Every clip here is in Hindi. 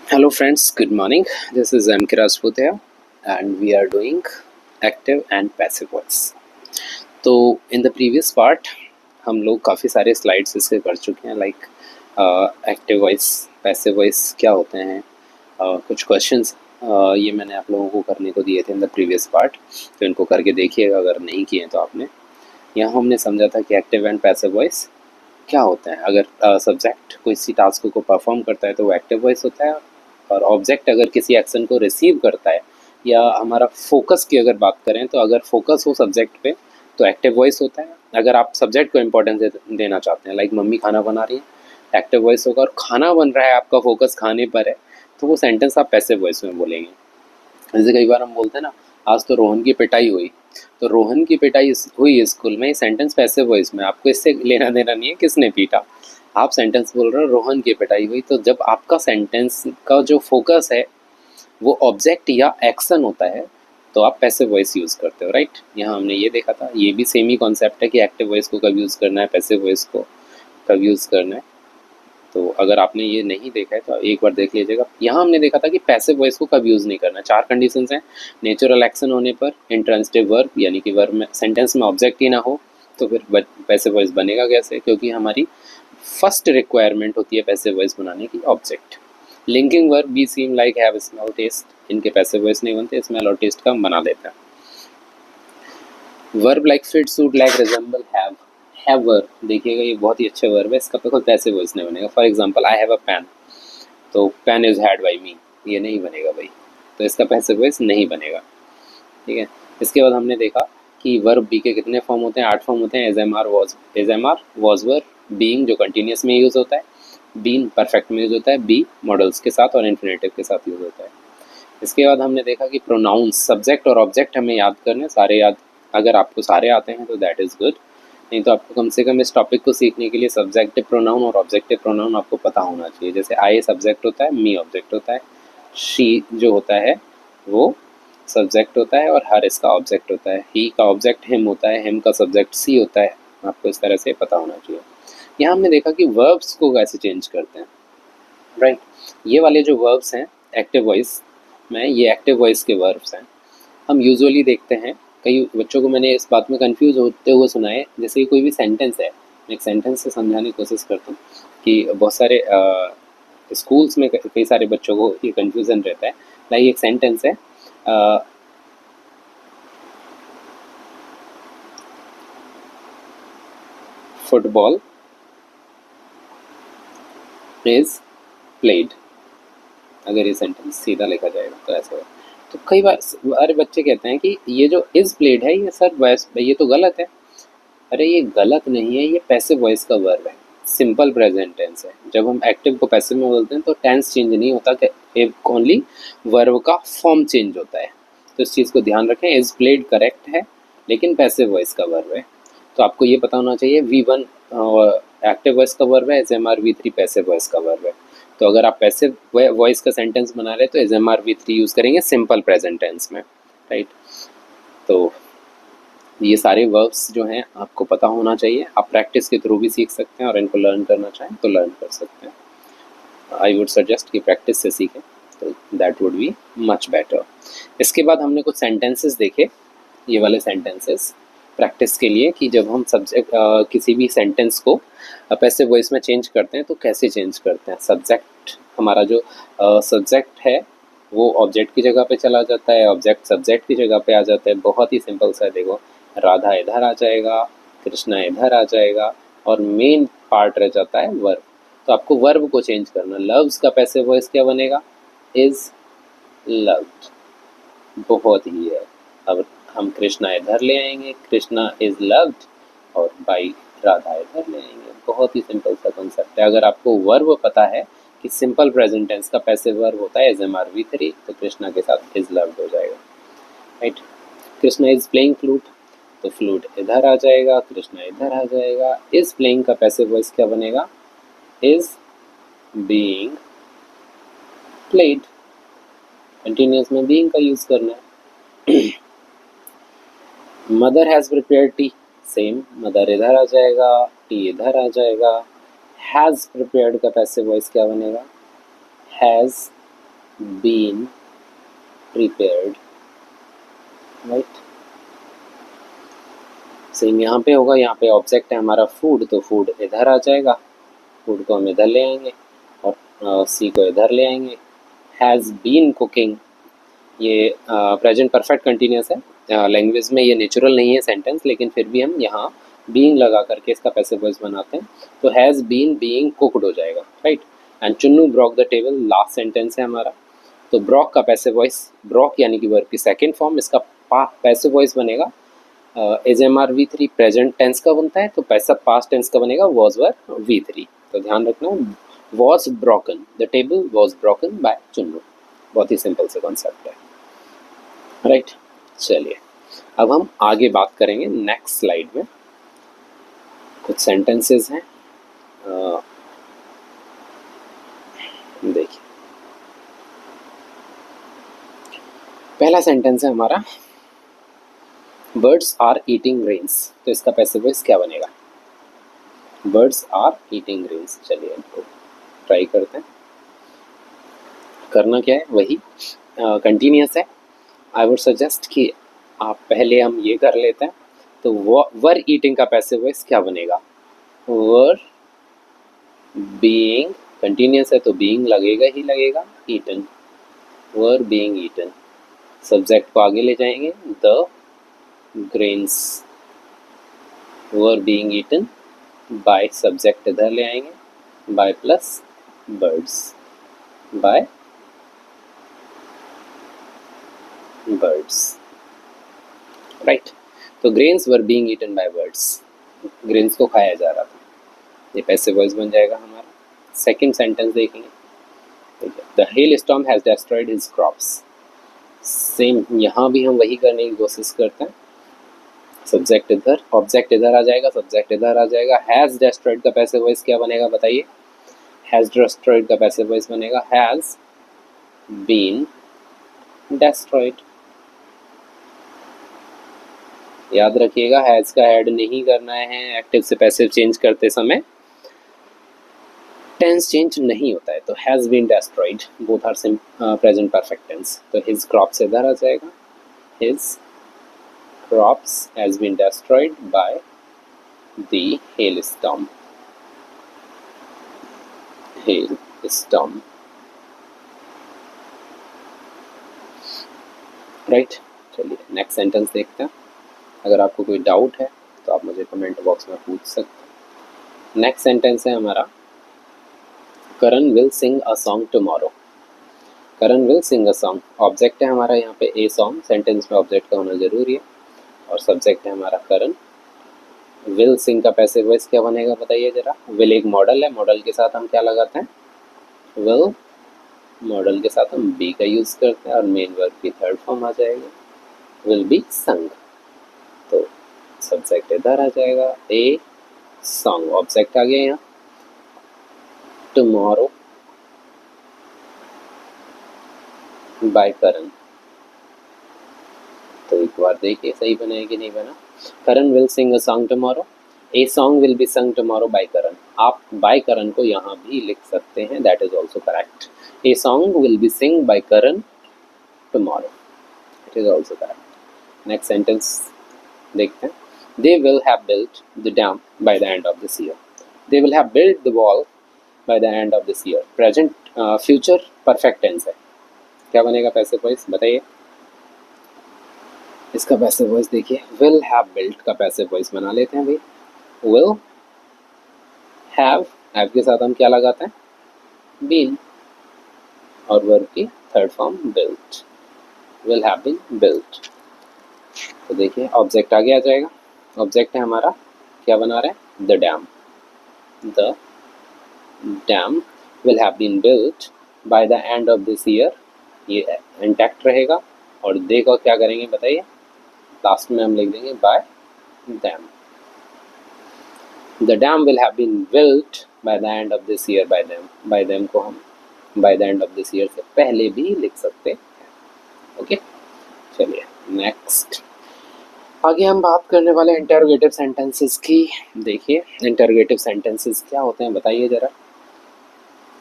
Hello friends, good morning. This is M. K. Rajput here and we are doing active and passive voice. तो इन द प्रीवियस पार्ट हम लोग काफ़ी सारे स्लाइड्स इसके कर चुके हैं like active voice passive voice क्या होते हैं कुछ क्वेश्चंस ये मैंने आप लोगों को करने को दिए थे इन द प्रीवियस पार्ट, तो इनको करके देखिएगा अगर नहीं किए तो आपने। यहाँ हमने समझा था कि एक्टिव एंड पैसिव वॉइस क्या होता है। अगर सब्जेक्ट किसी टास्क को परफॉर्म करता है तो वो एक्टिव वॉइस होता है, और ऑब्जेक्ट अगर किसी एक्शन को रिसीव करता है या हमारा फोकस की अगर बात करें तो अगर फोकस हो सब्जेक्ट पे तो एक्टिव वॉइस होता है। अगर आप सब्जेक्ट को इम्पोर्टेंस देना चाहते हैं, लाइक मम्मी खाना बना रही है, एक्टिव वॉइस होगा, और खाना बन रहा है, आपका फोकस खाने पर है, तो वो सेंटेंस आप पैसिव वॉइस में बोलेंगे। जैसे कई बार हम बोलते हैं ना, आज तो रोहन की पिटाई हुई, तो रोहन की पिटाई हुई स्कूल में, सेंटेंस पैसिव वॉइस में, आपको इससे लेना देना नहीं है किसने पीटा, आप सेंटेंस बोल रहे हो रोहन की पिटाई हुई। तो जब आपका सेंटेंस का जो फोकस है वो ऑब्जेक्ट या एक्शन होता है तो आप पैसिव वॉइस यूज़ करते हो, राइट। यहाँ हमने ये देखा था, ये भी सेम ही कॉन्सेप्ट है कि एक्टिव वॉइस को कब यूज़ करना है, पैसिव वॉइस को कब यूज़ करना है। तो अगर आपने ये नहीं देखा है तो एक बार देख लीजिएगा। यहाँ हमने देखा था कि पैसिव वॉइस को कब यूज़ नहीं करना। चार कंडीशंस हैं। नेचुरल एक्शन होने पर, इंट्रांसिटिव वर्ब यानी कि वर्ब में सेंटेंस में ऑब्जेक्ट ही ना हो, तो फिर पैसिव वॉइस बनेगा कैसे, क्योंकि हमारी फर्स्ट रिक्वायरमेंट होती है पैसिव वॉइस बनाने की object. Linking verb B seem like have smell taste, इनके पैसिव वॉइस नहीं बनते, स्मेल और टेस्ट का हम बना देते हैं। Verb like fit, suit, like, resemble, have verb, देखिएगा ये बहुत ही अच्छा वर्ब है, इसका बिल्कुल पैसिव वॉइस नहीं बनेगा। For example I have a pen, तो pen is had by me, ये नहीं बनेगा भाई, तो इसका पैसिव वॉइस नहीं बनेगा, ठीक है। इसके बाद हमने देखा कि वर्ब बी के कितने फॉर्म होते हैं, 8 फॉर्म होते हैं। Is am are, was verb, being जो कंटिन्यूस में यूज़ होता है, बीन परफेक्ट में यूज़ होता है, बी मॉडल्स के साथ और इन्फिनेटिव के साथ यूज़ होता है। इसके बाद हमने देखा कि प्रोनाउंस, सब्जेक्ट और ऑब्जेक्ट हमें याद करने, सारे याद, अगर आपको सारे आते हैं तो दैट इज़ गुड, नहीं तो आपको कम से कम इस टॉपिक को सीखने के लिए सब्जेक्टिव प्रोनाउन और ऑब्जेक्टिव प्रोनाउन आपको पता होना चाहिए। जैसे आई सब्जेक्ट होता है, मी ऑब्जेक्ट होता है, शी जो होता है वो सब्जेक्ट होता है, और हर इसका ऑब्जेक्ट होता है, ही का ऑब्जेक्ट हिम होता है, हिम का सब्जेक्ट सी होता है, आपको इस तरह से पता होना चाहिए। यहाँ हमने देखा कि वर्ब्स को कैसे चेंज करते हैं, राइट। ये वाले जो वर्ब्स हैं एक्टिव वॉइस में, ये एक्टिव वॉइस के वर्ब्स हैं। हम यूजुअली देखते हैं, कई बच्चों को मैंने इस बात में कंफ्यूज होते हुए सुना है, जैसे कि कोई भी सेंटेंस है, मैं एक सेंटेंस से समझाने की कोशिश करता हूँ कि बहुत सारे स्कूल्स में कई सारे बच्चों को ये कंफ्यूजन रहता है। लाइक एक सेंटेंस है, फुटबॉल इज प्लेड, अगर ये सेंटेंस सीधा लिखा जाएगा तो ऐसा है। तो कई बार अरे बच्चे कहते हैं कि ये जो इज प्लेड है, ये सर वैस ये तो गलत है। अरे ये गलत नहीं है, ये पैसिव वॉइस का वर्ब है, सिंपल प्रेजेंट टेंस है। जब हम एक्टिव को पैसिव में बोलते हैं तो टेंस चेंज नहीं होता, ओनली वर्ब का फॉर्म चेंज होता है। तो इस चीज़ को ध्यान रखें, इज प्लेड करेक्ट है लेकिन पैसिव वॉइस का वर्ब है। तो आपको ये पता होना चाहिए, V1 एक्टिव वॉइस का वर्ब है, SMR V3 पैसिव वॉइस का वर्ब है। तो अगर आप पैसिव वॉइस का सेंटेंस बना रहे हैं तो SMR V3 यूज़ करेंगे सिंपल प्रेजेंट टेंस में, राइट। तो ये सारे वर्ब्स जो हैं आपको पता होना चाहिए, आप प्रैक्टिस के थ्रू भी सीख सकते हैं, और इनको लर्न करना चाहें तो लर्न कर सकते हैं। आई वुड सजेस्ट कि प्रैक्टिस से सीखें, तो that would be much better. इसके बाद हमने कुछ सेंटेंसेस देखे, ये वाले सेंटेंसेस प्रैक्टिस के लिए, कि जब हम सब्जेक्ट किसी भी सेंटेंस को पैसिव वॉइस में चेंज करते हैं तो कैसे चेंज करते हैं। सब्जेक्ट, हमारा जो सब्जेक्ट है वो ऑब्जेक्ट की जगह पे चला जाता है, ऑब्जेक्ट सब्जेक्ट की जगह पे आ जाता है। बहुत ही सिंपल सा है, देखो, राधा इधर आ जाएगा, कृष्णा इधर आ जाएगा, और मेन पार्ट रह जाता है वर्ब। तो आपको वर्ब को चेंज करना। लव्स का पैसिव वॉइस क्या बनेगा, इज लव्ड, बहुत ही है। अब हम कृष्णा इधर ले आएंगे, कृष्णा इज लव्ड, और बाई राधा इधर ले आएंगे। बहुत ही सिंपल सा कॉन्सेप्ट है। अगर आपको वर्ब पता है कि सिंपल प्रेजेंट टेंस का पैसिव वर्ब होता है SMR V3, तो कृष्णा के साथ इज लव्ड हो जाएगा, right. Krishna is playing flute, तो फ्लूट इधर आ जाएगा, कृष्णा इधर आ जाएगा। इज प्लेइंग का पैसिव वॉइस क्या बनेगा, इज बीइंग प्लेड, कंटिन्यूस में बीइंग का यूज करना है। Mother has prepared tea, same, mother इधर आ जाएगा, टी इधर आ जाएगा। हैज़ प्रिपेयर्ड का पैसिव वॉइस क्या बनेगा, has been prepared, right. Same यहाँ पे होगा, यहाँ पे ऑब्जेक्ट है हमारा फूड, तो फूड इधर आ जाएगा, फूड को हम इधर ले आएंगे और सी को इधर ले आएंगे। हैज़ बीन कुकिंग, ये प्रेजेंट परफेक्ट कंटिन्यूस है, लैंग्वेज में ये नेचुरल नहीं है सेंटेंस, लेकिन फिर भी हम यहाँ बीइंग लगा करके इसका पैसिव वॉइस बनाते हैं, तो हैज़ बीन बीइंग कुक्ड हो जाएगा, right. And Chunnu broke the table, last sentence है हमारा, तो ब्रोक का पैसिव वॉइस, ब्रोक यानी कि वर्ब की सेकेंड फॉर्म, इसका पैसिव वॉइस बनेगा is am are V three, present tense का बनता है, तो पैसा पास्ट टेंस का बनेगा वॉज वर वी थ्री। तो ध्यान रखना, was broken, the table was broken by Chunnu. बहुत ही सिंपल से कॉन्सेप्ट है, राइट। चलिए अब हम आगे बात करेंगे नेक्स्ट स्लाइड में। कुछ सेंटेंसेस हैं, देखिए पहला सेंटेंस है हमारा, बर्ड्स आर ईटिंग ग्रेन्स, तो इसका पैसिव वॉइस क्या बनेगा? Birds are eating grains. चलिए इनको ट्राई करते हैं। करना क्या है, वही कंटिन्यूस है। आई वुड सजेस्ट कि आप पहले हम ये कर लेते हैं, तो वर ईटिंग का पैसिव वॉइस क्या बनेगा? वर बीइंग, कंटिन्यूस है तो बीइंग लगेगा ही लगेगा, eaten, were being eaten. Subject को आगे ले जाएंगे, the grains were being eaten by, subject इधर ले आएंगे, by plus birds, by birds, right. तो grains were being eaten by birds, grains को खाया जा रहा था, ये पैसिव वॉइस बन जाएगा हमारा। सेकंड सेंटेंस देखेंगे, the hell storm has destroyed his crops. Same यहाँ भी हम वही करने की कोशिश करते हैं, सब्जेक्ट इधर, ऑब्जेक्ट इधर आ जाएगा, सब्जेक्ट इधर आ जाएगा। हैज डिस्ट्रॉयड का पैसिव वॉइस क्या बनेगा बताइए? हैज डिस्ट्रॉयड का पैसिव वॉइस बनेगा हैज बीन डिस्ट्रॉयड। याद रखिएगा, हैज का ऐड नहीं करना है, एक्टिव से पैसिव चेंज करते समय टेंस चेंज नहीं होता है। तो has been destroyed, both are present perfect tense, तो हिज क्रॉप्स इधर आ जाएगा, his crops has been destroyed by the hailstorm, hailstorm, right. चलिए नेक्स्ट सेंटेंस देखते हैं। अगर आपको कोई डाउट है तो आप मुझे कमेंट बॉक्स में पूछ सकते हैं। नेक्स्ट सेंटेंस है हमारा, Karan will sing a song tomorrow. Karan will sing a song, object है हमारा यहाँ पे ए सॉन्ग, सेंटेंस में ऑब्जेक्ट का होना जरूरी है, और सब्जेक्ट है हमारा करण। विल सिंग का पैसिव वॉइस क्या बनेगा बताइए जरा? विल एक मॉडल है, मॉडल के साथ हम क्या लगाते हैं? विल, मॉडल के साथ हम बी का यूज करते हैं और मेन वर्ब की थर्ड फॉर्म आ जाएगी, विल बी संग। तो सब्जेक्ट इधर आ जाएगा, ए सॉन्ग, ऑब्जेक्ट आ गया यहाँ, टुमारो बाय करण। तो एक बार देखिए सही बना है कि नहीं बना। Karan will sing a song tomorrow, a song will be sung tomorrow by Karan. आप बाय करण को यहाँ भी लिख सकते हैं, that is also correct. A song will be sing by Karan tomorrow, it is also correct. Next sentence देखते हैं, they will have built the dam by the end of this year. They will have built the wall by the end of this year, present future perfect tense है, क्या बनेगा पैसिव वॉइस बताइए? इसका पैसिव वॉइस देखिए, विल हैव बिल्ट का पैसिव वॉइस बना लेते हैं भाई। विल हैव के साथ हम क्या लगाते हैं? बीन, और वर्ब की third form built, will have been built. तो देखिए ऑब्जेक्ट आगे आ जाएगा, ऑब्जेक्ट है हमारा, क्या बना रहे हैं? The dam, the dam will have been built by the end of this year, ये इंटैक्ट रहेगा, और दे को क्या करेंगे बताइए? लास्ट में हम लिख देंगे bye them. The dam will have been built by the end of this year by them. By them को हम by the end of this year से पहले भी लिख सकते हैं, ओके। चलिए नेक्स्ट, आगे हम बात करने वाले इंटरोगेटिव सेंटेंसेस की। देखिए इंटरोगेटिव सेंटेंसेस क्या होते हैं बताइए जरा?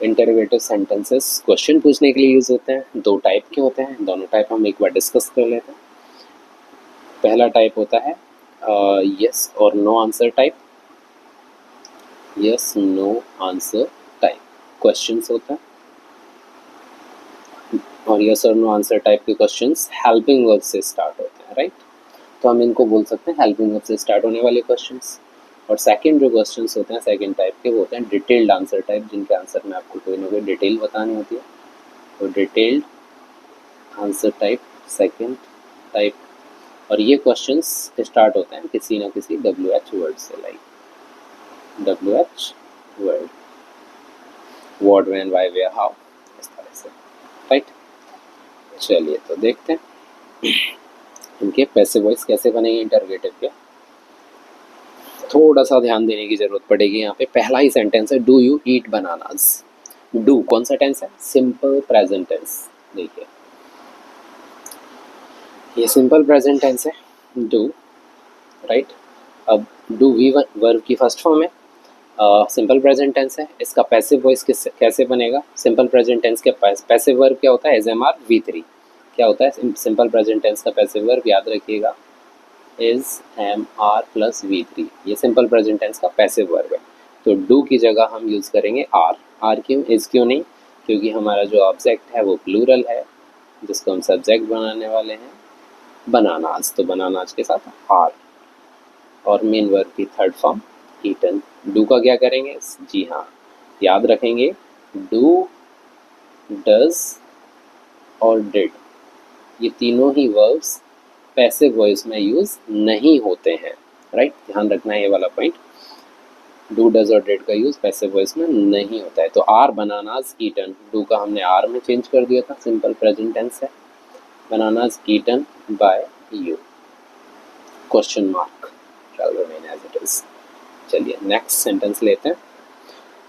इंटरोगेटिव सेंटेंसेस क्वेश्चन पूछने के लिए यूज होते हैं। दो टाइप के होते हैं, दोनों टाइप हम एक बार डिस्कस कर लेते हैं। पहला टाइप होता है यस और no answer type. Yes no answer type questions होता है, और यस और नो आंसर टाइप के क्वेश्चंस हेल्पिंग वर्ब से स्टार्ट होते हैं, राइट। तो हम इनको बोल सकते हैं हेल्पिंग वर्ब से स्टार्ट होने वाले क्वेश्चंस। और सेकंड जो क्वेश्चंस होते हैं सेकंड टाइप के, वो होते हैं डिटेल्ड आंसर टाइप, जिनके आंसर में आपको कोई ना कोई डिटेल बतानी होती है। तो detailed answer type second type, और ये क्वेश्चंस स्टार्ट होते हैं किसी ना किसी WH वर्ड से, like WH word, what, when, why, where, how, इस तरह से, राइट। चलिए तो देखते हैं इनके पैसिव वॉइस कैसे बनेंगे इंटरोगेटिव के। थोड़ा सा ध्यान देने की जरूरत पड़ेगी यहाँ पे। पहला ही सेंटेंस है, do you eat bananas. Do कौन सा टेंस है? Simple present tense. देखिए ये सिंपल प्रेजेंट टेंस है, डू, राइट। अब डू वी वर्ब की फर्स्ट फॉर्म है, सिंपल प्रेजेंट टेंस है। इसका पैसिव वॉइस कैसे बनेगा? सिंपल प्रेजेंट टेंस के पैसिव वर्ब क्या होता है? Is am are V3। क्या होता है सिंपल प्रेजेंट टेंस का पैसिव वर्ब? याद रखिएगा, is am are plus V3। ये सिंपल प्रेजेंट टेंस का पैसिव वर्ब है। तो डू की जगह हम यूज करेंगे आर। आर क्यों? इज क्यों नहीं? क्योंकि हमारा जो ऑब्जेक्ट है वो प्लूरल है, जिसको हम सब्जेक्ट बनाने वाले हैं बनानाज। तो बनानाज के साथ आर। और मेन वर्ब की थर्ड फॉर्म ईटन। डू का क्या करेंगे? जी हाँ, याद रखेंगे, डू, डज और डिड, ये तीनों ही वर्ब्स पैसिव वॉइस में यूज नहीं होते हैं, राइट। ध्यान रखना है ये वाला पॉइंट। डू, डज और डिड का यूज पैसिव वॉइस में नहीं होता है। तो आर बनानाज ईटन, डू का हमने आर में चेंज कर दिया था, सिंपल प्रेजेंट टेंस है। Bananas eaten by you, question mark shall remain as it is। चलिए नेक्स्ट सेंटेंस लेते हैं।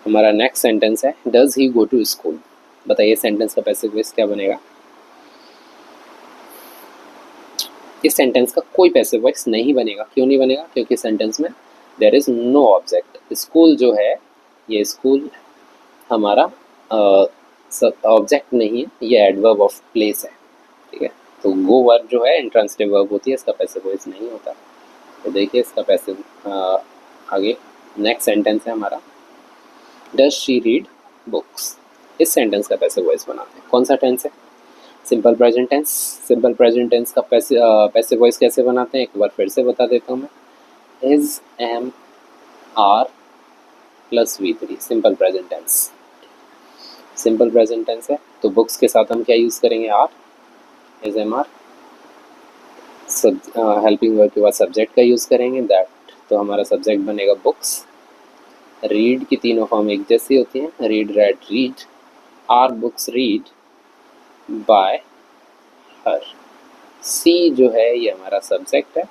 हमारा नेक्स्ट सेंटेंस है, does he go to school. बताइए सेंटेंस का पैसिव वॉइस क्या बनेगा? इस सेंटेंस का कोई पैसिव वॉइस नहीं बनेगा। क्यों नहीं बनेगा? क्योंकि सेंटेंस में there is no object. School जो है, ये स्कूल हमारा ऑब्जेक्ट नहीं है, ये एडवर्ब ऑफ प्लेस है, ठीक है। तो गो वर्ब जो है इंट्रांसिटिव वर्ब होती है, इसका पैसिव वॉइस नहीं होता। तो देखिए इसका पैसिव आगे नेक्स्ट सेंटेंस है हमारा, डज शी रीड बुक्स। इस सेंटेंस का पैसिव वॉइस बनाते हैं। कौन सा टेंस है? Simple present tense. Simple present tense का पैसिव वॉइस कैसे बनाते हैं एक बार फिर से बता देता हूँ मैं। Is am are plus V3, simple present tense. Simple present tense है तो बुक्स के साथ हम क्या यूज करेंगे? Are, is am are. Helping verb के बाद सब्जेक्ट का यूज करेंगे, दैट। तो हमारा सब्जेक्ट बनेगा बुक्स। रीड की तीनों फॉर्म एक जैसी होती हैं, read, read, read. Are books read by her. See जो है ये हमारा सब्जेक्ट है,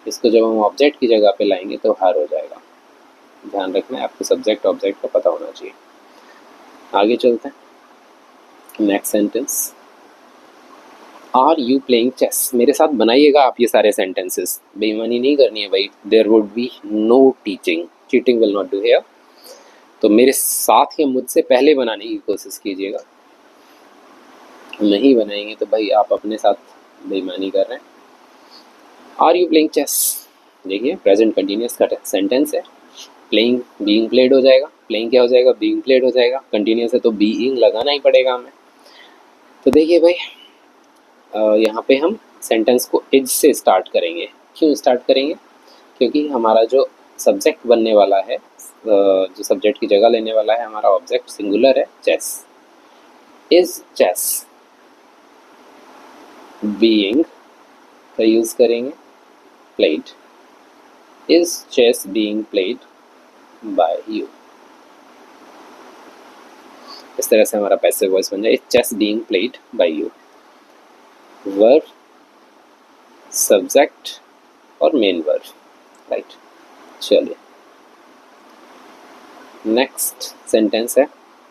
इसको जब हम ऑब्जेक्ट की जगह पे लाएंगे तो हर हो जाएगा। ध्यान रखना है, आपको सब्जेक्ट ऑब्जेक्ट का पता होना चाहिए। आगे चलते हैं, next sentence, are you playing chess. मेरे साथ बनाइएगा आप ये सारे सेंटेंसेस, बेईमानी नहीं करनी है भाई। There would be no teaching, cheating will not do here. तो मेरे साथ या मुझसे पहले बनाने की कोशिश कीजिएगा, नहीं बनाएंगे तो भाई आप अपने साथ बेईमानी कर रहे हैं। आर यू प्लेइंग चेस, देखिए प्रेजेंट कंटिन्यूअस का सेंटेंस है। प्लेइंग बीइंग प्लेड हो जाएगा, प्लेइंग क्या हो जाएगा? बीइंग प्लेड हो जाएगा। कंटिन्यूअस है तो बीइंग लगाना ही पड़ेगा हमें। तो देखिए भाई यहाँ पे हम सेंटेंस को इज से स्टार्ट करेंगे। क्यों स्टार्ट करेंगे? क्योंकि हमारा जो सब्जेक्ट बनने वाला है, जो सब्जेक्ट की जगह लेने वाला है, हमारा ऑब्जेक्ट सिंगुलर है, चेस। इज चेस बीइंग का यूज करेंगे played. Is chess being played by you. इस तरह से हमारा पैसिव वॉइस बन जाए, is chess being played by you. Verb, subject और मेन वर्ब, राइट। चलिए नेक्स्ट सेंटेंस है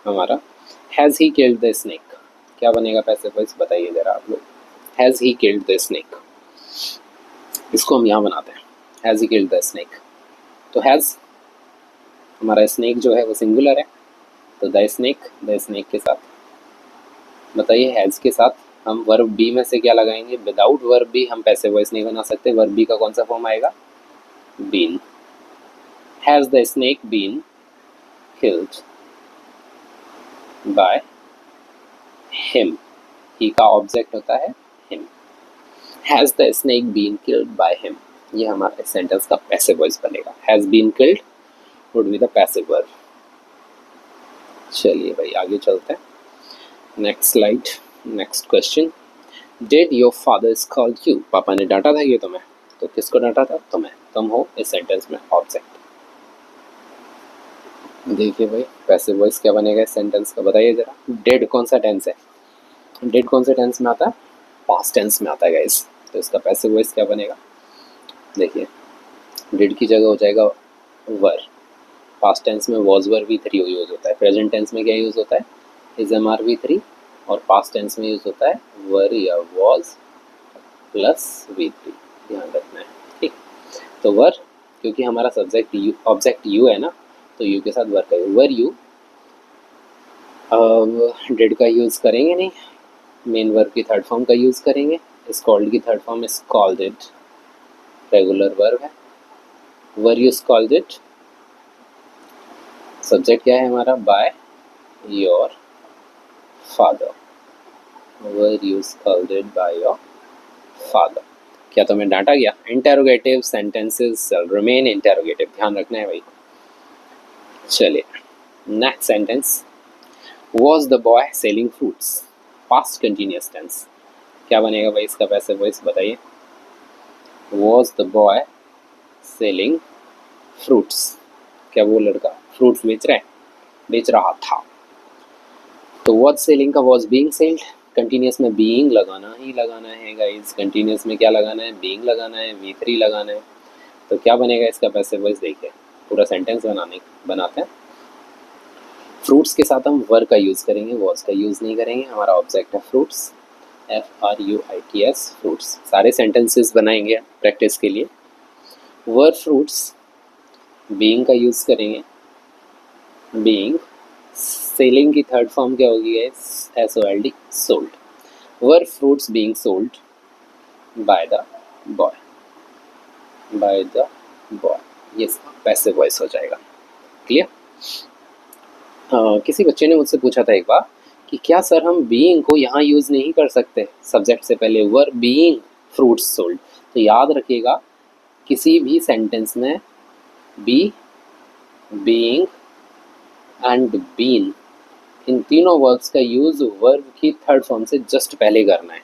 हमारा, has he killed the snake. क्या बनेगा पैसिव वॉइस? बताइए जरा आप लोग। Has he killed the snake, इसको हम यहाँ बनाते हैं, has he killed the snake. तो हैज, हमारा स्नेक जो है वो सिंगुलर है, तो द स्नेक के साथ बताइए, हैज़ के साथ हम वर्ब बी में से क्या लगाएंगे? विदाउट वर्ब बी हम पैसिव वॉइस नहीं बना सकते। वर्ब बी का कौन सा फॉर्म आएगा? Been. Has the snake been killed by him. He का ऑब्जेक्ट होता है him. Has the snake been killed by him, ये हमारे सेंटेंस का पैसिव वॉइस बनेगा। Has been killed would be the passive verb. चलिए भाई आगे चलते हैं। Next slide, next question. Did your father scold you? पापा ने डांटा था ये तुम्हें। तो किसको डांटा था? तुम्हें। तुम हो इस सेंटेंस में ऑब्जेक्ट। देखिए भाई पैसिव वॉइस क्या बनेगा इस सेंटेंस का, बताइए जरा। डिड कौन सा टेंस है? डिड कौन से टेंस में आता है? पास्ट टेंस में आता है गाइस। तो इसका पैसिव वॉइस क्या बनेगा? देखिए डिड की जगह हो जाएगा वर। पास्ट टेंस में वॉज वर वी3 यूज होता है। प्रेजेंट टेंस में क्या यूज होता है? इज एम आर वी3। और पास्ट टेंस में यूज होता है वर या वॉज प्लस वी3। ध्यान रखना है, ठीक। तो वर, क्योंकि हमारा सब्जेक्ट यू, ऑब्जेक्ट यू है ना, तो यू के साथ वर का वर यू। डिड का यूज करेंगे नहीं, मेन वर्ब की थर्ड फॉर्म का यूज करेंगे। स्कॉल्ड की third form scolded, regular verb है। वर यू स्कॉल्डेड, सब्जेक्ट क्या है हमारा? By your father. Were you scolded by your father. क्या तुम्हें डांटा गया? इंटेरोगेटिव सेंटेंसेस रिमेन इंटेरोगेटिव, ध्यान रखना है भाई। चलिए next sentence. Was the boy selling fruits? Past continuous tense, क्या बनेगा भाई इसका पैसिव वॉइस, बताइए। Was the boy selling fruits, क्या वो लड़का फ्रूट्स बेच रहा था। तो वॉज सेलिंग का वॉज बीइंग सेल्ड, कंटिन्यूअस में बीइंग लगाना ही लगाना है गाइस। कंटिन्यूअस में क्या लगाना है? बीइंग लगाना है, वी3 लगाना है। तो क्या बनेगा इसका पैसिव वॉइस? देखिए पूरा सेंटेंस बनाते हैं। फ्रूट्स के साथ हम वर का यूज़ करेंगे, वॉज का यूज़ नहीं करेंगे। हमारा ऑब्जेक्ट है फ्रूट्स, FRUITS, फ्रूट्स। सारे सेंटेंसेस बनाएंगे प्रैक्टिस के लिए। वर फ्रूट्स, बीइंग का यूज़ करेंगे। बीइंग, सेलिंग की थर्ड फॉर्म क्या होगी? SOLD, sold. Were fruits being sold by the boy, by the boy, ये पैसिव वॉइस हो जाएगा। क्लियर? किसी बच्चे ने मुझसे पूछा था एक बार कि क्या सर हम बीइंग को यहाँ यूज़ नहीं कर सकते सब्जेक्ट से पहले? Were being fruits sold. तो याद रखिएगा किसी भी सेंटेंस में बी, बीइंग एंड बीन, इन तीनों वर्ड्स का यूज़ वर्ब की थर्ड फॉर्म से जस्ट पहले करना है,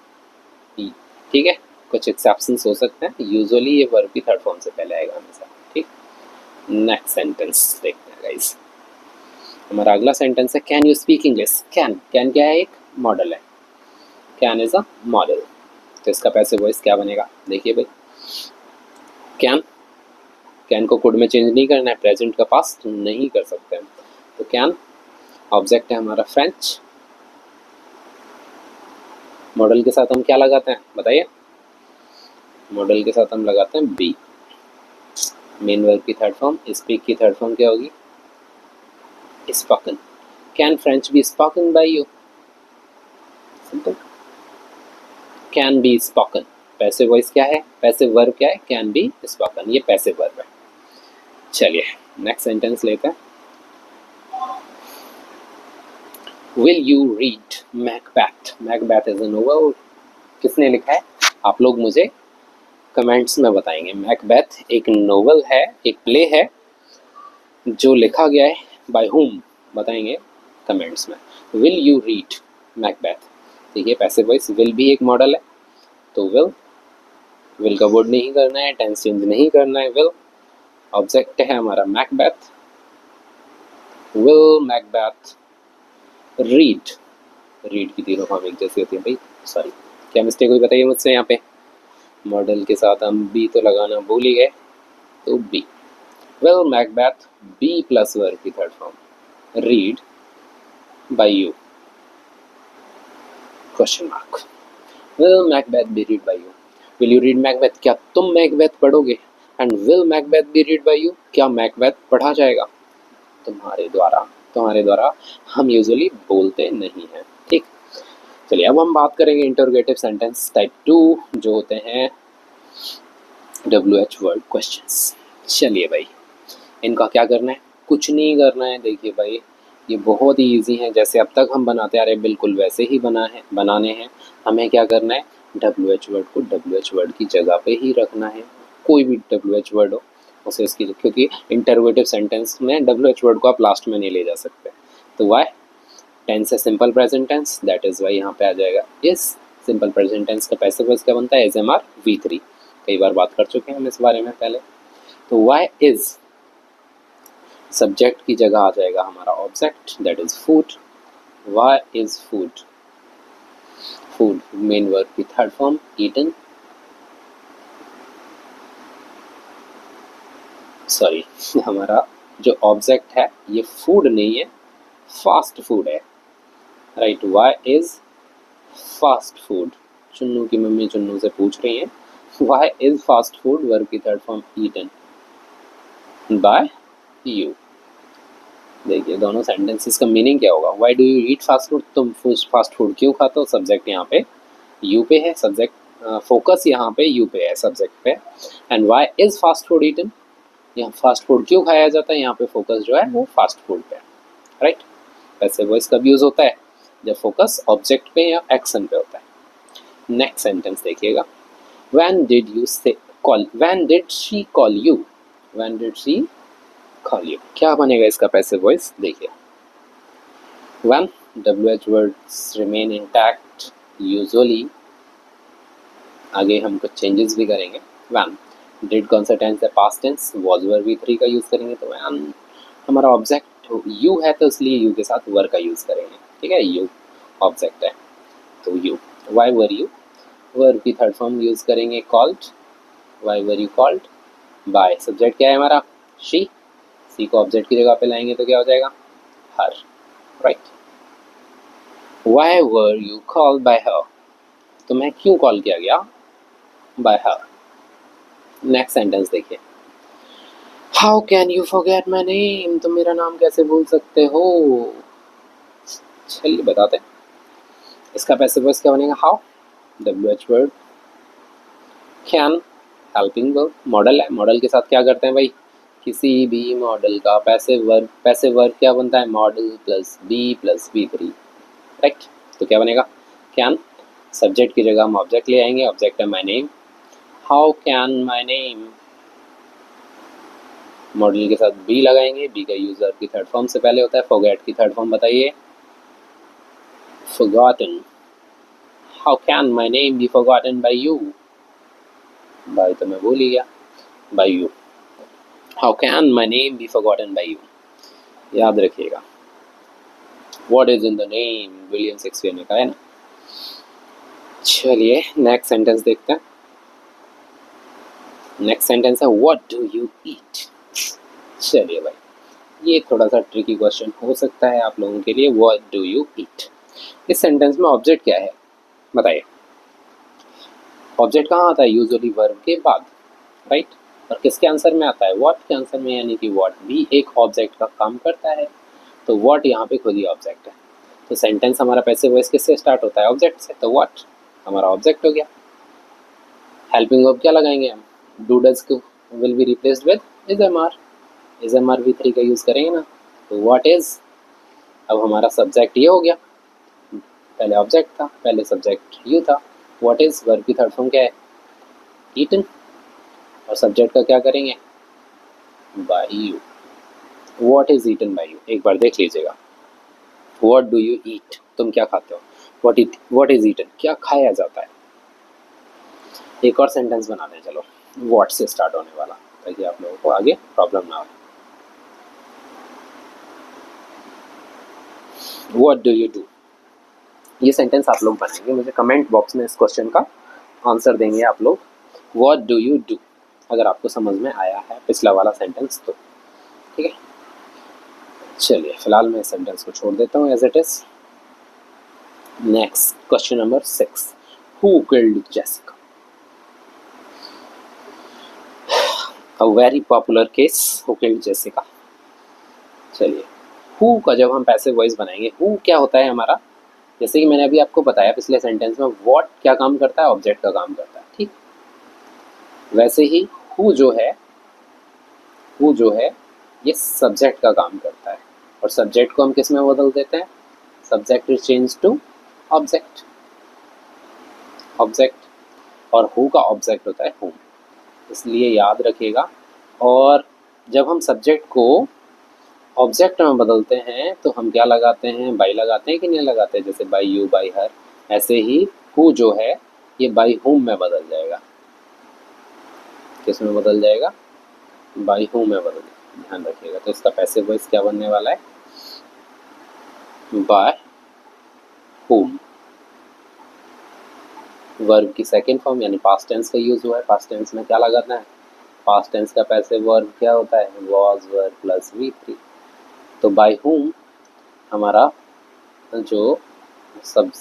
ठीक है। कुछ एक्सेप्शंस हो सकते हैं, यूजुअली ये वर्ब की थर्ड फॉर्म से पहले आएगा हमेशा, ठीक। नेक्स्ट सेंटेंस देखते हैं गाइस। हमारा अगला सेंटेंस है can you speak English? Can क्या है? एक मॉडल है। Can is a model. तो इसका पैसिव वॉइस क्या बनेगा? देखिए भाई, कैन को कुड में चेंज नहीं करना है, प्रेजेंट का पास्ट नहीं कर सकते हम। तो कैन, ऑब्जेक्ट है हमारा फ्रेंच। मॉडल के साथ हम क्या लगाते हैं बताइए? मॉडल के साथ हम लगाते हैं बी। मेन वर्ब की थर्ड फॉर्म, स्पीक की थर्ड फॉर्म क्या होगी? Spoken. Can French be spoken by you? Simple, can be spoken. Passive voice क्या है? पैसिव वर्ब क्या है? कैन बी स्पोकन, ये पैसिव वर्ब है। चलिए नेक्स्ट सेंटेंस लेते हैं। Will you read Macbeth? Macbeth is a novel. किसने लिखा है? आप लोग मुझे कमेंट्स में बताएंगे। मैकबेथ एक नोवेल है, एक प्ले है जो लिखा गया है बाय हुम, बताएंगे कमेंट्स में। Will you read Macbeth? देखिए पैसिव वॉइस, विल भी एक मॉडल है, तो विल का वर्ड नहीं करना है, टेंस चेंज नहीं करना है। विल, ऑब्जेक्ट है हमारा मैकबेथ। विल मैकबेथ रीड की तीनों फॉर्म एक जैसी होती है भाई। सॉरी, क्या मिस्टेक हुई बताइए मुझसे यहाँ पे। मॉडल के साथ हम बी तो लगाना भूल ही गए, तो be. Will Macbeth be plus verb की third form read by you? Question mark. Will Macbeth be read by you? Will you read Macbeth? क्या तुम मैकबेथ पढ़ोगे? And will Macbeth be read by you? क्या मैकबेथ पढ़ा जाएगा तुम्हारे द्वारा? तुम्हारे द्वारा हम यूजुअली बोलते नहीं हैं। ठीक, चलिए अब हम बात करेंगे इंटरोगेटिव सेंटेंस टाइप 2 जो होते हैं WH वर्ड क्वेश्चंस। चलिए भाई, इनका क्या करना है? कुछ नहीं करना है। देखिए भाई, ये बहुत ही ईजी है, जैसे अब तक हम बनाते आ रहे हैं बिल्कुल वैसे ही बनाने हैं। हमें क्या करना है? WH वर्ड को WH वर्ड की जगह पे ही रखना है। कोई भी WH वर्ड हो उसे उसकी, क्योंकि इंटरोगेटिव सेंटेंस में WH वर्ड को आप लास्ट में नहीं ले जा सकते। तो वाई? टेंस है simple present tense, that is why यहाँ पे आ जाएगा इस। सिंपल प्रेजेंट टेंस का पैसिव वॉइस क्या बनता है? SMR V3। कई बार बात कर चुके हैं हम इस बारे में पहले। तो वाई इज सब्जेक्ट की जगह आ जाएगा हमारा object, that is food. Why is food? Food main verb की थर्ड फॉर्म ईटन, सॉरी हमारा जो ऑब्जेक्ट है ये फूड नहीं है, फास्ट फूड है, right. Why is fast food? Chunnu की मम्मी चुन्नू से पूछ रही हैं why is fast food verb की third form eaten by you. देखिए दोनों सेंटेंसेस का मीनिंग क्या होगा? Why do you eat fast food? तुम फास्ट फूड क्यों खाते हो? सब्जेक्ट यहाँ पे यू पे है, सब्जेक्ट फोकस यहाँ पे यू पे है, सब्जेक्ट पे। And why is fast food eaten? यहाँ फास्ट फूड क्यों खाया जाता है? यहाँ पे फोकस जो है वो फास्ट फूड पे है, राइट। वैसे वॉइस कब यूज होता है? जब फोकस ऑब्जेक्ट पे या एक्शन पे होता है। नेक्स्ट सेंटेंस देखिएगा, when did you say call, when did she call you? when did she call you? क्या बनेगा इसका पैसिव वॉइस? देखिए, when WH words remain intact usually, आगे हम कुछ चेंजेस भी करेंगे। when did कौन सा टेंस है? Past tense, was were V3 का यूज करेंगे। तो when हमारा ऑब्जेक्ट यू है तो इसलिए यू के साथ वर का यूज करेंगे, ठीक है। यू ऑब्जेक्ट है तो you. why were you? Verb की थर्ड फॉर्म यूज करेंगे called. why were you called? By subject क्या है हमारा? शी। सी को ऑब्जेक्ट की जगह पे लाएंगे तो क्या हो जाएगा? Her, right. Why were you called by her? तुम्हें क्यों कॉल किया गया बाय हर? नेक्स्ट सेंटेंस देखिए, how can you forget my name? तुम मेरा नाम कैसे भूल सकते हो? चलिए बताते हैं, इसका पैसिव वॉइस क्या बनेगा? How, WH word, can helping verb, model है, मॉडल के साथ क्या करते हैं भाई? किसी भी मॉडल का पैसिव वर्ब क्या बनता है? Modal plus be plus V3, right. तो क्या बनेगा? कैन, सब्जेक्ट की जगह हम ऑब्जेक्ट ले आएंगे, ऑब्जेक्ट है my name. How can my name, modal के साथ बी लगाएंगे, बी का यूज वर्ब की थर्ड फॉर्म से पहले होता है। फॉरगेट की थर्ड फॉर्म बताइए? Forgotten. How can my name be forgotten by you? By तो मैं भूल ही गया, by you. How can my name be forgotten by you? याद रखिएगा, what is in the name, William Shakespeare ने कहा है ना। चलिए नेक्स्ट सेंटेंस देखते हैं। नेक्स्ट सेंटेंस है व्हाट डू यू ईट? चलिए भाई, ये थोड़ा सा ट्रिकी क्वेश्चन हो सकता है आप लोगों के लिए। व्हाट डू यू ईट, इस सेंटेंस में ऑब्जेक्ट क्या है बताइए? ऑब्जेक्ट कहाँ आता है? यूजुअली वर्ब के बाद, राइट। और किसके आंसर में आता है? व्हाट के आंसर में, यानी कि व्हाट भी एक ऑब्जेक्ट का काम करता है। तो व्हाट यहाँ पे खुद ही ऑब्जेक्ट है। तो सेंटेंस हमारा पैसिव वॉइस किससे स्टार्ट होता है? ऑब्जेक्ट से। तो व्हाट हमारा ऑब्जेक्ट हो गया। हेल्पिंग वर्ब क्या लगाएंगे हम? डू डज को will be replaced with SMR V3 का यूज करेंगे ना। तो व्हाट इज, अब हमारा सब्जेक्ट ये हो गया, पहले ऑब्जेक्ट था, पहले सब्जेक्ट यू था। व्हाट इज वर्ब की थर्ड फॉर्म क्या है? ईटन। और सब्जेक्ट का क्या करेंगे? By you. What is eaten by you, एक बार देख लीजिएगा। व्हाट डू यू ईट, तुम क्या खाते हो? व्हाट इज ईटन, क्या खाया जाता है? एक और सेंटेंस बना दें चलो, व्हाट से स्टार्ट होने वाला, ताकि आप लोगों को आगे प्रॉब्लम ना हो। व्हाट डू यू डू, ये सेंटेंस आप लोग बनाएंगे, मुझे कमेंट बॉक्स में इस क्वेश्चन का आंसर देंगे आप लोग। व्हाट डू यू डू, अगर आपको समझ में आया है पिछला वाला सेंटेंस तो, ठीक है। चलिए फिलहाल मैं इस सेंटेंस को छोड़ देता हूँ as it is. Next question number 6, who killed Jessica? A very popular case, who killed Jessica? चलिए हु का जब हम पैसिव वॉइस बनाएंगे, हु क्या होता है हमारा, जैसे कि मैंने अभी आपको बताया पिछले सेंटेंस में, व्हाट क्या काम करता है, ऑब्जेक्ट का काम करता है, ठीक। वैसे ही हु जो है, हु जो है ये सब्जेक्ट का काम करता है, और सब्जेक्ट को हम किस में बदल देते हैं, subject is change to object, object, और हु का ऑब्जेक्ट होता है हुम, इसलिए याद रखिएगा। और जब हम सब्जेक्ट को ऑब्जेक्ट में बदलते हैं तो हम क्या लगाते हैं, बाई लगाते हैं कि नहीं लगाते, जैसे बाई यू, बाई हर, ऐसे ही हु जो है ये बाई हुम में बदल जाएगा, किस में बदल जाएगा, बाई हुम में बदल जाएगा, ध्यान रखिएगा। तो इसका पैसिव वॉइस क्या बनने वाला है, बाय हुम। वर्ब की सेकेंड फॉर्म यानी पास्ट टेंस का यूज हुआ है, पास्ट टेंस में क्या लगाना है, पास्ट टेंस का पैसिव वर्ब क्या होता है, वॉज, वर प्लस V3। तो बाय हुम हमारा जो सब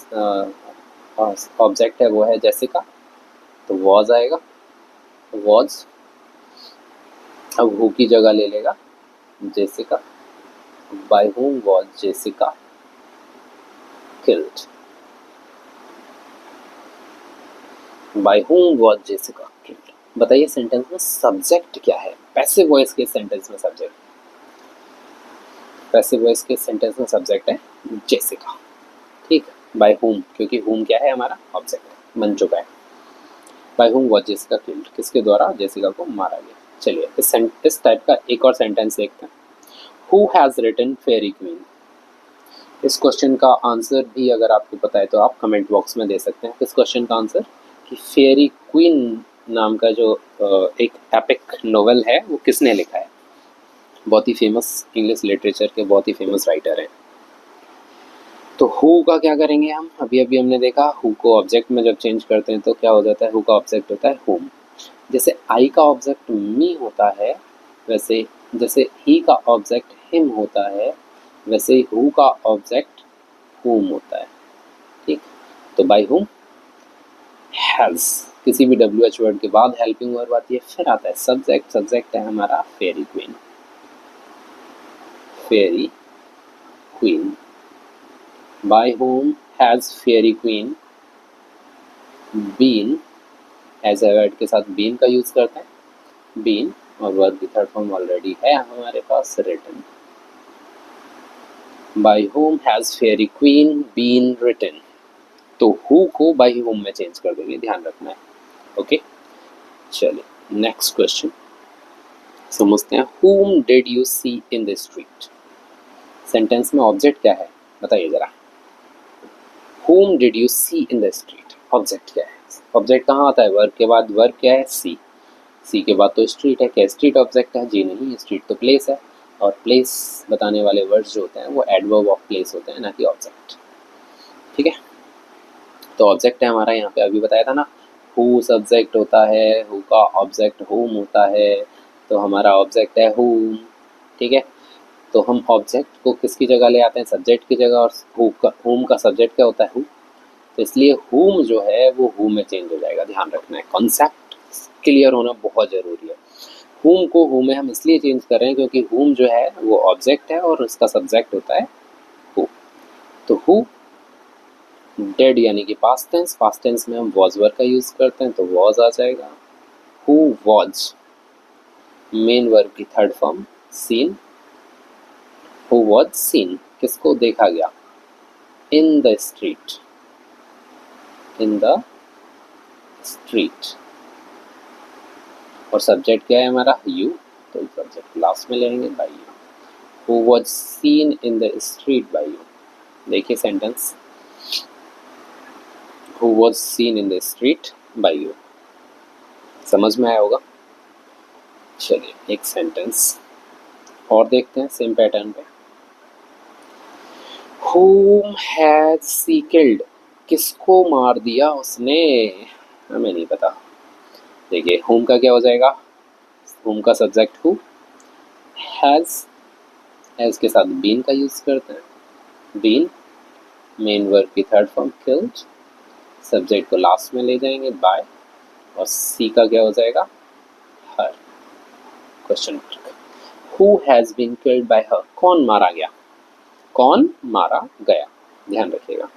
ऑब्जेक्ट है वो है जेसिका, तो वॉज आएगा, वॉज, अब हु की जगह ले लेगा Jessica, by whom was Jessica killed, by whom was Jessica killed. बताइए सेंटेंस में सब्जेक्ट क्या है, पैसिव वॉइस के सेंटेंस में सब्जेक्ट, पैसिव वॉइस के सेंटेंस में सब्जेक्ट है जेसिका, ठीक। बाय हुम, क्योंकि हुम क्या है हमारा ऑब्जेक्ट बन चुका है, by whom was Jessica killed, किसके द्वारा, जेसिका को मारा गया। चलिए इस टाइप का एक और सेंटेंस देखते हैं, who has written fairy queen. इस क्वेश्चन का आंसर भी अगर आपको पता है तो आप कमेंट बॉक्स में दे सकते हैं। इस क्वेश्चन का आंसर कि फेयरी क्वीन नाम का जो एक एपिक नोवेल है वो किसने लिखा है, बहुत ही फेमस इंग्लिश लिटरेचर के बहुत ही फेमस राइटर हैं। तो हु का क्या करेंगे हम, अभी अभी हमने देखा हु को ऑब्जेक्ट में जब चेंज करते हैं तो क्या हो जाता है, हु का ऑब्जेक्ट होता है हुम। जैसे आई का ऑब्जेक्ट मी होता है, वैसे जैसे ही का ऑब्जेक्ट हिम होता है, वैसे ही हु का ऑब्जेक्ट हुम होता है, ठीक। तो बाय हुम, हैज़, किसी भी WH वर्ड के बाद हेल्पिंग वर्ब आती है, फिर आता है सब्जेक्ट, सब्जेक्ट है हमारा fairy queen, fairy queen. By whom has fairy queen been, as a word के साथ बीन का यूज करते हैं, बीन, और वर्ब की थर्ड फॉर्म ऑलरेडी है हमारे पास written. By whom has fairy queen been written, तो हु को बाय होम में चेंज कर देंगे, ध्यान रखना है, ओके। चलिए नेक्स्ट क्वेश्चन समझते हैं, whom did you see in the street। Sentence में ऑब्जेक्ट क्या है बताइए जरा, whom did you see in the street, object क्या है, ऑब्जेक्ट कहाँ आता है, वर्ब के बाद वर्ब क्या है, सी, सी के बाद तो स्ट्रीट है, क्या स्ट्रीट ऑब्जेक्ट है, जी नहीं, स्ट्रीट तो प्लेस है, और प्लेस बताने वाले वर्ड्स जो होते हैं वो एडवर्ब ऑफ प्लेस होते हैं, ना कि ऑब्जेक्ट, ठीक है। तो ऑब्जेक्ट है हमारा, यहाँ पे अभी बताया था ना, हु सब्जेक्ट होता है, हु का ऑब्जेक्ट हुम होता है, तो हमारा ऑब्जेक्ट है हुम, ठीक है। तो हम ऑब्जेक्ट को किसकी जगह ले आते हैं, सब्जेक्ट की जगह, और हुम का सब्जेक्ट क्या होता है, हु, तो इसलिए हुम जो है वो हु में चेंज हो जाएगा, ध्यान रखना है, कॉन्सेप्ट क्लियर होना बहुत ज़रूरी है। हुम को हु में हम इसलिए चेंज कर रहे हैं क्योंकि हुम जो है वो ऑब्जेक्ट है और उसका सब्जेक्ट होता है हु। तो हु, डेड यानी कि पास्ट टेंस, पास्ट टेंस में हम वॉज वर्ब का यूज़ करते हैं तो वॉज आ जाएगा, हु वॉज, मेन वर्ब की third form seen, who was seen, किसको देखा गया, in the street, in the street, और सब्जेक्ट क्या है हमारा यू, तो सब्जेक्ट लास्ट में लेंगे by you, who was seen in the street by you. देखिए sentence, who was seen in the street by you, समझ में आया होगा। चलिए एक सेंटेंस और देखते हैं सेम पैटर्न पे, whom has she killed, किसको मार दिया उसने, हमें नहीं पता। देखिए whom का क्या हो जाएगा, whom का सब्जेक्ट हु, हैज के साथ बीन का यूज करते हैं, बीन, मेन वर्ब की थर्ड फॉर्म किल्ड, सब्जेक्ट को लास्ट में ले जाएंगे बाय, और सी का क्या हो जाएगा, her, question mark. Who has been killed by her, कौन मारा गया, कौन मारा गया, ध्यान रखिएगा।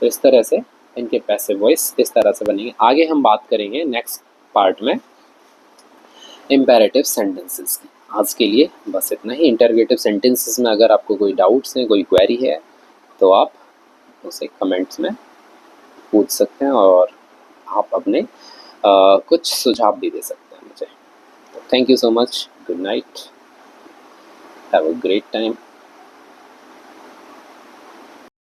तो इस तरह से इनके पैसिव वॉइस इस तरह से बनेंगे। आगे हम बात करेंगे नेक्स्ट पार्ट में इम्पेरेटिव सेंटेंसेस की। आज के लिए बस इतना ही। इंटरगेटिव सेंटेंसेस में अगर आपको कोई डाउट्स हैं, कोई क्वेरी है, तो आप उसे कमेंट्स में पूछ सकते हैं और आप अपने कुछ सुझाव भी दे सकते हैं मुझे। Thank you so much, good night, have a great time.